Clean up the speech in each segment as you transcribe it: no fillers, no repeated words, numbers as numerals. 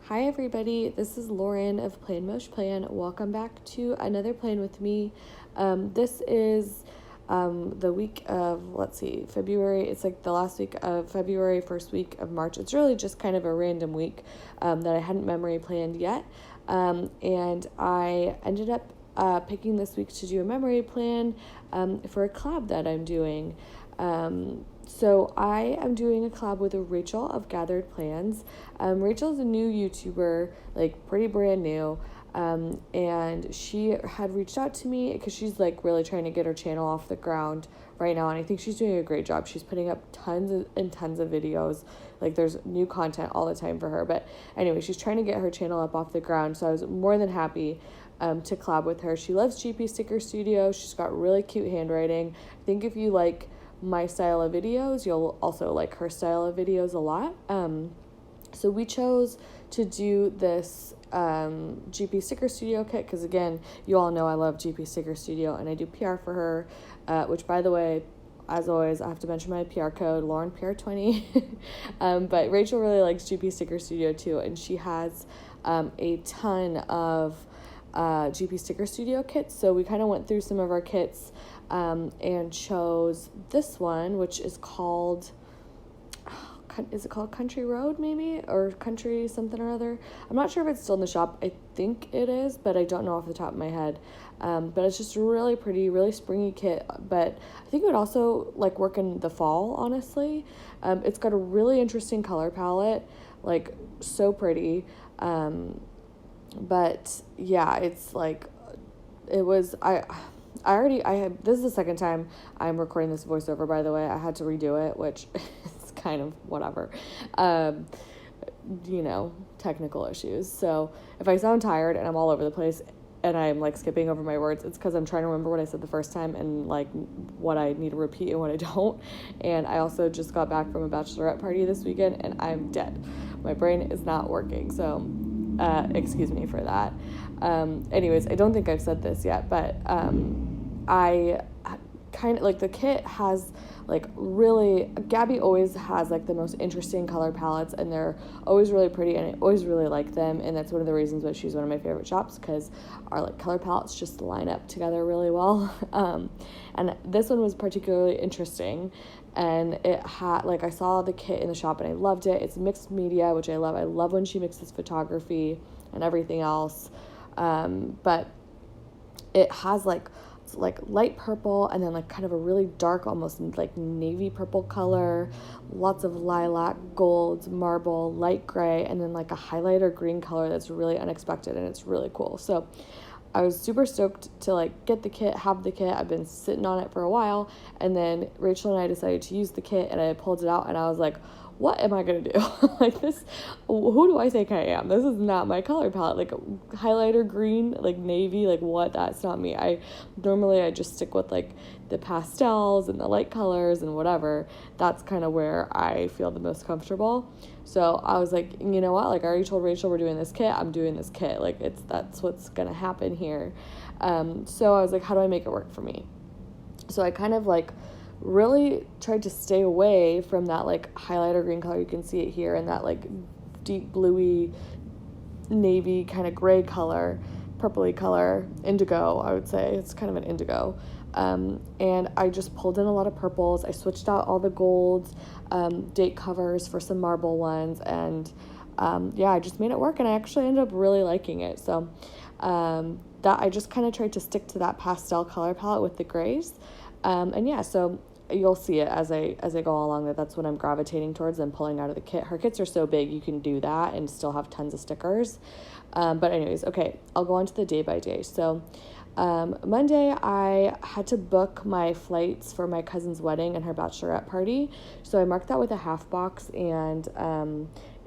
Hi everybody, this is Lauren of planmoshplan. Welcome back to another plan with me. This is the week of, February. It's like the last week of February, first week of March. It's really just kind of a random week that I hadn't memory planned yet. And I ended up picking this week to do a memory plan for a collab that I'm doing. So I am doing a collab with Rachel of GatheredPlans. Rachel's a new YouTuber, like pretty brand new. And she had reached out to me because she's like really trying to get her channel off the ground right now. And I think she's doing a great job. She's putting up tons of videos. Like there's new content all the time for her. But anyway, she's trying to get her channel up off the ground. So I was more than happy to collab with her. She loves GP Sticker Studio. She's got really cute handwriting. I think if you like my style of videos, you'll also like her style of videos a lot. So we chose to do this GP Sticker Studio kit because, again, you all know I love GP Sticker Studio and I do PR for her, which, by the way, as always, I have to mention my PR code, LaurenPR20. But Rachel really likes GP Sticker Studio too, and she has a ton of GP Sticker Studio kits. So we kind of went through some of our kits and chose this one, which is called, is it called Country Road maybe, or Country something or other? I'm not sure if it's still in the shop. I think it is, but I don't know off the top of my head. But it's just a really pretty, really springy kit, but I think it would also like work in the fall, honestly. It's got a really interesting color palette, like so pretty. But yeah, it's like, it was, this is the second time I'm recording this voiceover, by the way. I had to redo it, which is kind of whatever, technical issues. So if I sound tired and I'm all over the place and I'm like skipping over my words, it's because I'm trying to remember what I said the first time and like what I need to repeat and what I don't. And I also just got back from a bachelorette party this weekend and I'm dead. My brain is not working. So excuse me for that. Anyways, I don't think I've said this yet, but I kind of like the kit has like really, Gabby always has like the most interesting color palettes and they're always really pretty and I always really like them, and that's one of the reasons why she's one of my favorite shops, because our like color palettes just line up together really well. And this one was particularly interesting, and it had like, I saw the kit in the shop and I loved it. It's mixed media, which I love when she mixes photography and everything else. But it has like light purple and then like kind of a really dark, almost like navy purple color, lots of lilac, gold, marble, light gray, and then like a highlighter green color that's really unexpected and it's really cool. So I was super stoked to like get the kit, have the kit. I've been sitting on it for a while, and then Rachel and I decided to use the kit and I pulled it out and I was like, what am I going to do? Like this, who do I think I am? This is not my color palette. Like highlighter green, like navy, like what? That's not me. I just stick with like the pastels and the light colors and whatever. That's kind of where I feel the most comfortable. So I was like, you know what? Like I already told Rachel we're doing this kit. I'm doing this kit. Like that's what's going to happen here. So I was like, how do I make it work for me? So I kind of like really tried to stay away from that like highlighter green color. You can see it here, and that like deep bluey navy kind of gray color, purpley color, indigo, I would say. It's kind of an indigo. And I just pulled in a lot of purples. I switched out all the golds, date covers for some marble ones, and I just made it work, and I actually ended up really liking it. So that I just kind of tried to stick to that pastel color palette with the grays. So you'll see it as I go along that's what I'm gravitating towards and pulling out of the kit. Her kits are so big you can do that and still have tons of stickers. But anyways, okay, I'll go on to the day by day. So Monday I had to book my flights for my cousin's wedding and her bachelorette party. So I marked that with a half box and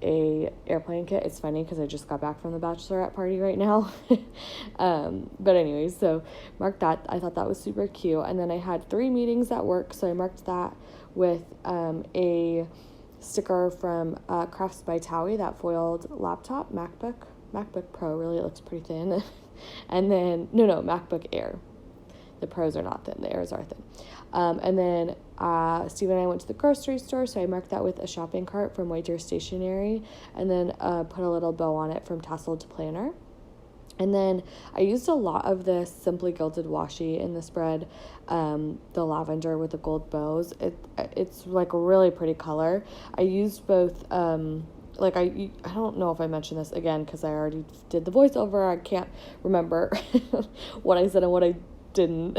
a airplane kit. It's funny because I just got back from the bachelorette party right now. But anyways, so marked that. I thought that was super cute. And then I had 3 meetings at work, so I marked that with a sticker from Crafts by Towie, that foiled laptop, MacBook Pro. Really, it looks pretty thin. And then MacBook Air. The pros are not thin, the airs are thin. And then Steve and I went to the grocery store, so I marked that with a shopping cart from White Deer Stationery, and then put a little bow on it from Tassel to Planner. And then I used a lot of this Simply Gilded washi in the spread, the lavender with the gold bows. It's like a really pretty color. I used both, like I don't know if I mentioned this again because I already did the voiceover. I can't remember what I said and what I didn't,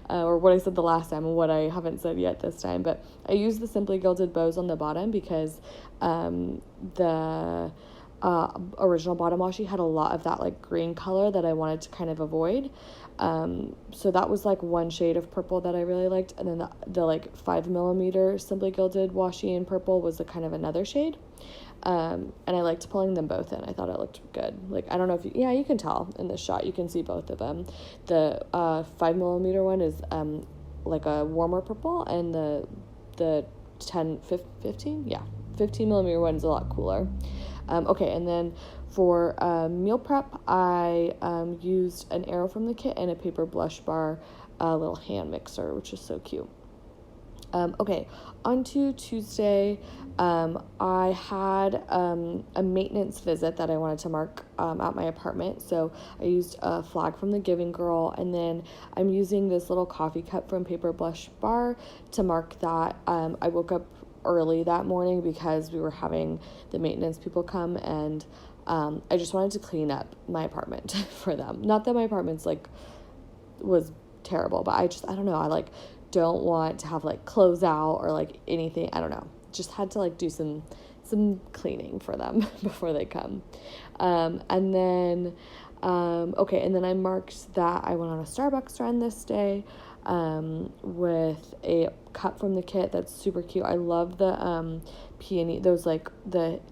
or what I said the last time and what I haven't said yet this time. But I used the Simply Gilded bows on the bottom because the original bottom washi had a lot of that like green color that I wanted to kind of avoid. So that was like one shade of purple that I really liked, and then the like 5mm Simply Gilded washi in purple was the kind of another shade. And I liked pulling them both in. I thought it looked good. Like, I don't know if you can tell in this shot, you can see both of them. The 5mm one is like a warmer purple, and the 15mm one is a lot cooler. Okay, and then for meal prep, I used an arrow from the kit and a paper blush bar, little hand mixer, which is so cute. Okay, on to Tuesday, I had a maintenance visit that I wanted to mark at my apartment, so I used a flag from the Giving Girl, and then I'm using this little coffee cup from Paper Blush Bar to mark that. I woke up early that morning because we were having the maintenance people come, and I just wanted to clean up my apartment for them. Not that my apartment's like was terrible, but I don't know, I like don't want to have like clothes out or like anything. I don't know, just had to like do some cleaning for them before they come. And then I marked that I went on a Starbucks run this day with a cup from the kit that's super cute. I love the peony, those like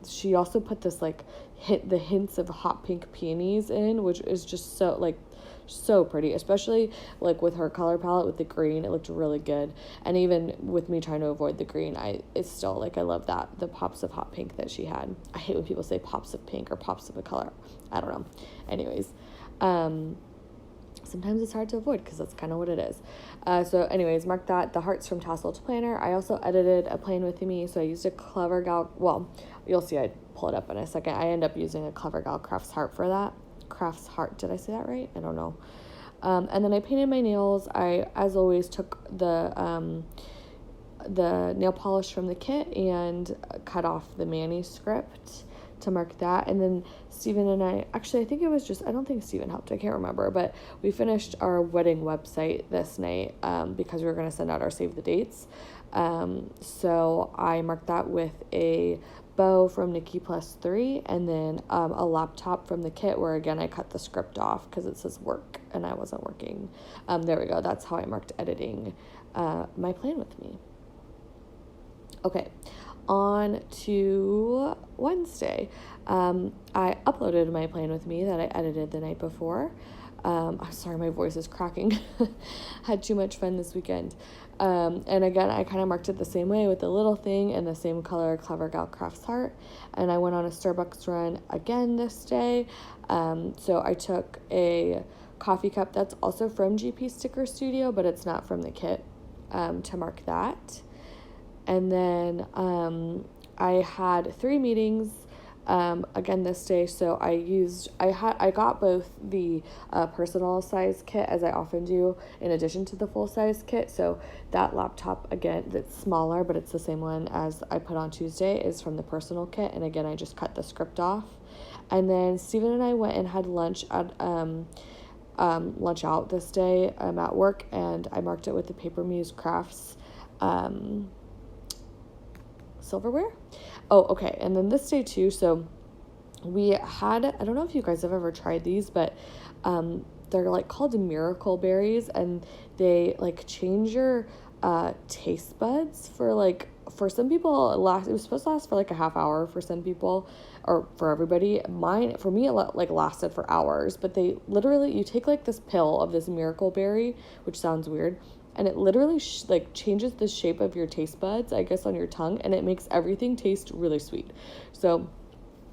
she also put this like the hints of hot pink peonies in, which is just so pretty, especially like with her color palette with the green. It looked really good, and even with me trying to avoid the green, it's still like I love that the pops of hot pink that she had. I hate when people say pops of pink or pops of a color. I don't know. Anyways, sometimes it's hard to avoid because that's kind of what it is. So anyways, mark that. The hearts from Tassel to Planner. I also edited a plan with me, so I used a Clever Gal. Well, you'll see. I pull it up in a second. I end up using a Clever Gal Crafts Heart for that. Crafts Heart. Did I say that right? I don't know. And then I painted my nails. I, as always, took the nail polish from the kit and cut off the manuscript to mark that. And then Steven and I think it was I don't think Steven helped, I can't remember, but we finished our wedding website this night because we were going to send out our save the dates. So I marked that with a bow from Nikki Plus 3, and then a laptop from the kit where again I cut the script off because it says work and I wasn't working. There we go. That's how I marked editing my plan with me. Okay, on to Wednesday. I uploaded my plan with me that I edited the night before. I'm sorry, my voice is cracking. Had too much fun this weekend. And again, I kind of marked it the same way with the little thing and the same color, Clever Gal Crafts Heart. And I went on a Starbucks run again this day. So I took a coffee cup that's also from GP Sticker Studio, but it's not from the kit, to mark that. And then I had 3 meetings again this day, so I got both the personal size kit, as I often do, in addition to the full size kit. So that laptop, again, that's smaller, but it's the same one as I put on Tuesday, is from the personal kit, and again I just cut the script off. And then Steven and I went and had lunch at lunch out this day at work, and I marked it with the Paper Muse Crafts silverware. Oh, okay. And then this day too, so we had, I don't know if you guys have ever tried these, but they're like called miracle berries, and they like change your taste buds for some people. It was supposed to last for like a half hour for some people, or for everybody. For me, it lasted for hours, but they literally, you take like this pill of this miracle berry, which sounds weird, and it literally changes the shape of your taste buds, I guess, on your tongue, and it makes everything taste really sweet. So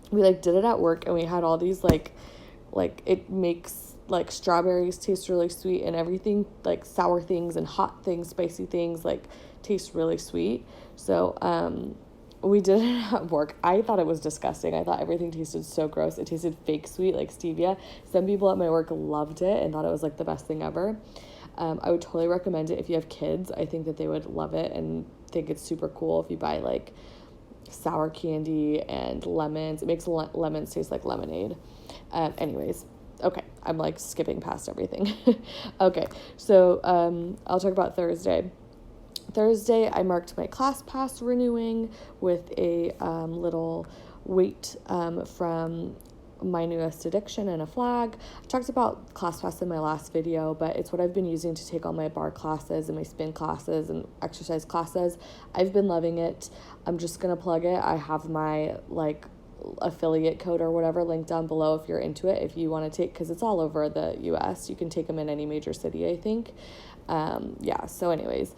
we did it at work, and we had all these it makes like strawberries taste really sweet, and everything, like sour things and hot things, spicy things, like taste really sweet. So we did it at work. I thought it was disgusting. I thought everything tasted so gross. It tasted fake sweet, like stevia. Some people at my work loved it and thought it was like the best thing ever. I would totally recommend it if you have kids. I think that they would love it and think it's super cool if you buy like sour candy and lemons. It makes lemons taste like lemonade. Anyways, okay, I'm like skipping past everything. Okay, so I'll talk about Thursday. Thursday, I marked my ClassPass renewing with a little weight from my newest addiction and a flag. I talked about ClassPass in my last video, but it's what I've been using to take all my bar classes and my spin classes and exercise classes. I've been loving it. I'm just going to plug it. I have my like affiliate code or whatever linked down below if you're into it, if you want to take, because it's all over the US. You can take them in any major city, I think. Yeah, so anyways,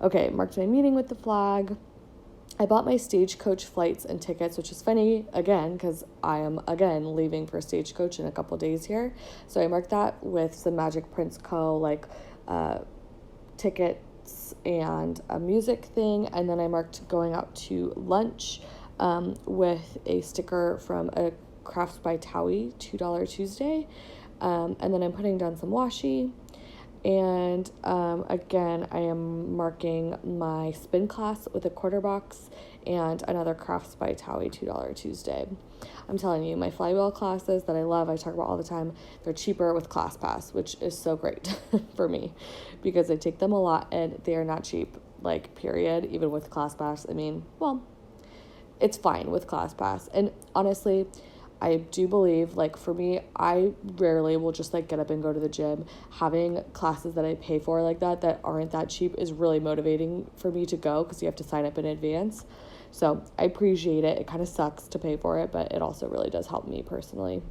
okay, marked my meeting with the flag. I bought my Stagecoach flights and tickets, which is funny, again, because I am, again, leaving for Stagecoach in a couple days here. So I marked that with some Magic Prince Co., like, tickets and a music thing. And then I marked going out to lunch with a sticker from a Crafts by Towie, $2 Tuesday. And then I'm putting down some washi. And again, I am marking my spin class with a quarter box and another Crafts by Towie $2 Tuesday. I'm telling you, my flywheel classes that I love, I talk about all the time, they're cheaper with ClassPass, which is so great for me because I take them a lot and they are not cheap, like, period, even with ClassPass. I mean, well, it's fine with ClassPass. And honestly, I do believe, like, for me, I rarely will just, like, get up and go to the gym. Having classes that I pay for like that aren't that cheap is really motivating for me to go because you have to sign up in advance. So I appreciate it. It kind of sucks to pay for it, but it also really does help me personally.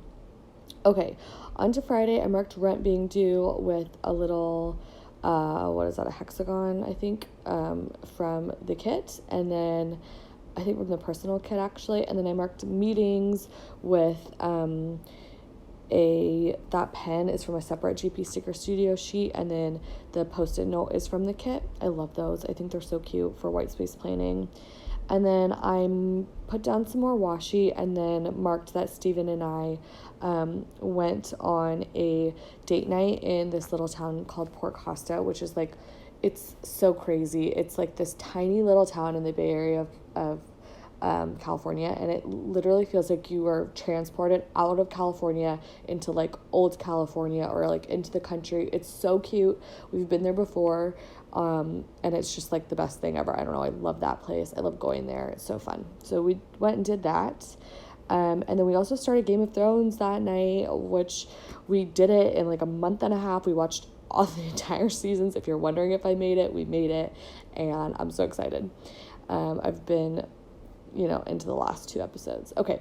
Okay, on to Friday. I marked rent being due with a little, what is that, a hexagon, I think, from the kit. And then I think from the personal kit, actually. And then I marked meetings with that pen is from a separate GP Sticker Studio sheet, and then the Post-it note is from the kit. I love those. I think they're so cute for white space planning. And then I put down some more washi and then marked that Steven and I went on a date night in this little town called Port Costa, which is like, it's so crazy. It's like this tiny little town in the Bay Area of California, and it literally feels like you were transported out of California into like old California or like into the country. It's so cute. We've been there before, and it's just like the best thing ever. I don't know, I love that place. I love going there. It's so fun. So we went and did that, and then we also started Game of Thrones that night, which we did it in like a month and a half. We watched all the entire seasons. If you're wondering if I made it, we made it, and I'm so excited. I've been into the last 2 episodes. Okay,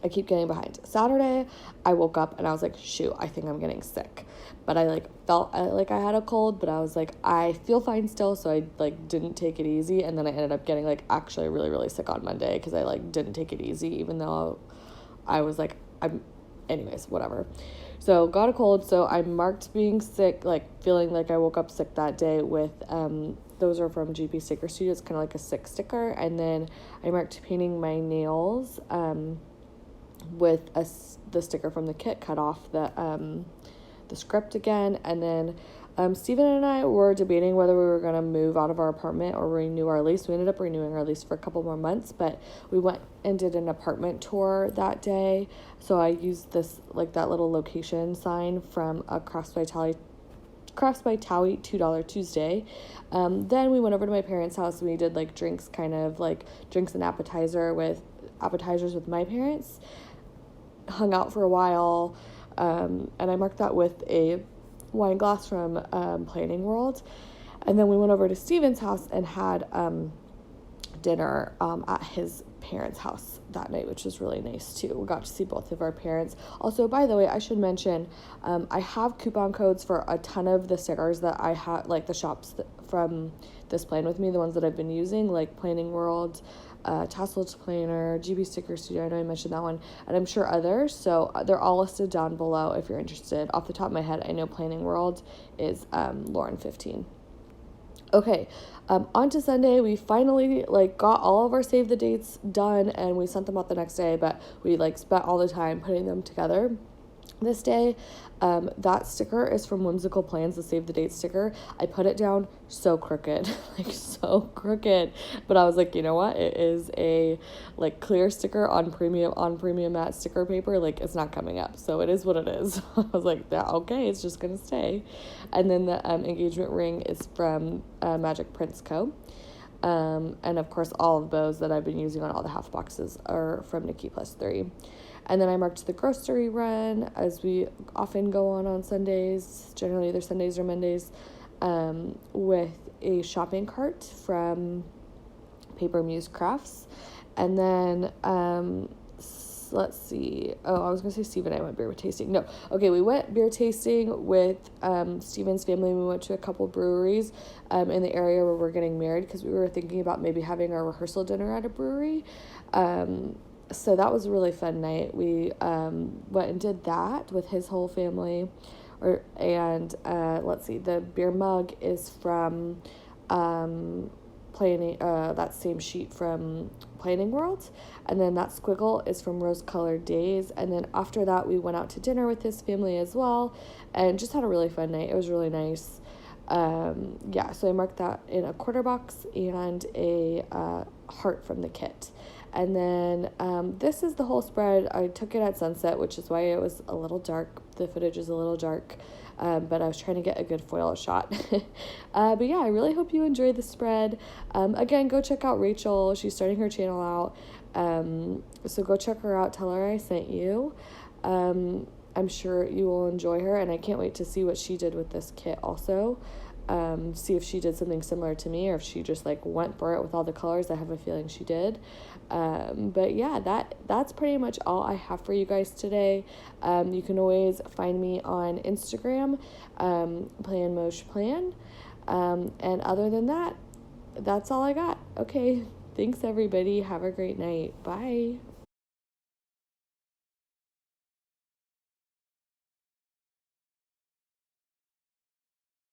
I keep getting behind. Saturday, I woke up and I was like, shoot, I think I'm getting sick. But I like felt like I had a cold, but I was like, I feel fine still, so I like didn't take it easy. And then I ended up getting like actually really, really sick on Monday because I like didn't take it easy, even though I was like, anyways, whatever. So got a cold, so I marked being sick, like feeling like I woke up sick that day with, those are from GP Sticker Studio. It's kind of like a sick sticker. And then I marked painting my nails with the sticker from the kit, cut off the script again. And then Steven and I were debating whether we were going to move out of our apartment or renew our lease. We ended up renewing our lease for a couple more months, but we went and did an apartment tour that day. So I used this, like that little location sign from a Crafts by Towie $2 Tuesday. Then we went over to my parents' house and we did like drinks and appetizers with my parents, hung out for a while, and I marked that with a wine glass from Planning World. And then we went over to Steven's house and had dinner at his parents' house that night, which was really nice too. We got to see both of our parents. Also, by the way, I should mention, I have coupon codes for a ton of the stickers that I had, like the shops from this plan with me, the ones that I've been using, like Planning World, Tasseled Planner, GB Sticker Studio, I know I mentioned that one, and I'm sure others, so they're all listed down below if you're interested. Off the top of my head, I know Planning World is Lauren 15. Okay, on to Sunday. We finally got all of our save the dates done, and we sent them out the next day, but we spent all the time putting them together this day. That sticker is from Whimsical Plans, the save the date sticker. I put it down so crooked, so crooked, but I was like, you know what, it is a clear sticker on premium matte sticker paper, it's not coming up, so it is what it is. I was like, yeah, okay, it's just gonna stay. And then the engagement ring is from Magic Prints Co. And of course all of those that I've been using on all the half boxes are from Nikki Plus 3. And then I marked the grocery run, as we often go on Sundays, generally either Sundays or Mondays, with a shopping cart from Paper Muse Crafts. And then, let's see. Oh, I was going to say Steve and I went beer tasting. No. Okay, we went beer tasting with Steven's family. We went to a couple breweries in the area where we're getting married, because we were thinking about maybe having our rehearsal dinner at a brewery. So that was a really fun night. We went and did that with his whole family. Let's see, the beer mug is from that same sheet from Planning World, and then that squiggle is from Rose Colored Days. And then after that, we went out to dinner with his family as well, and just had a really fun night. It was really nice. So I marked that in a quarter box and a heart from the kit. And then this is the whole spread. I took it at sunset, which is why it was a little dark. The footage is a little dark, but I was trying to get a good foil shot. But yeah, I really hope you enjoyed the spread. Again, go check out Rachel. She's starting her channel out. So go check her out. Tell her I sent you. I'm sure you will enjoy her, and I can't wait to see what she did with this kit also. See if she did something similar to me, or if she just went for it with all the colors. I have a feeling she did. But yeah, that's pretty much all I have for you guys today. You can always find me on Instagram, planmoshplan. And other than that, that's all I got. Okay, thanks everybody. Have a great night. Bye.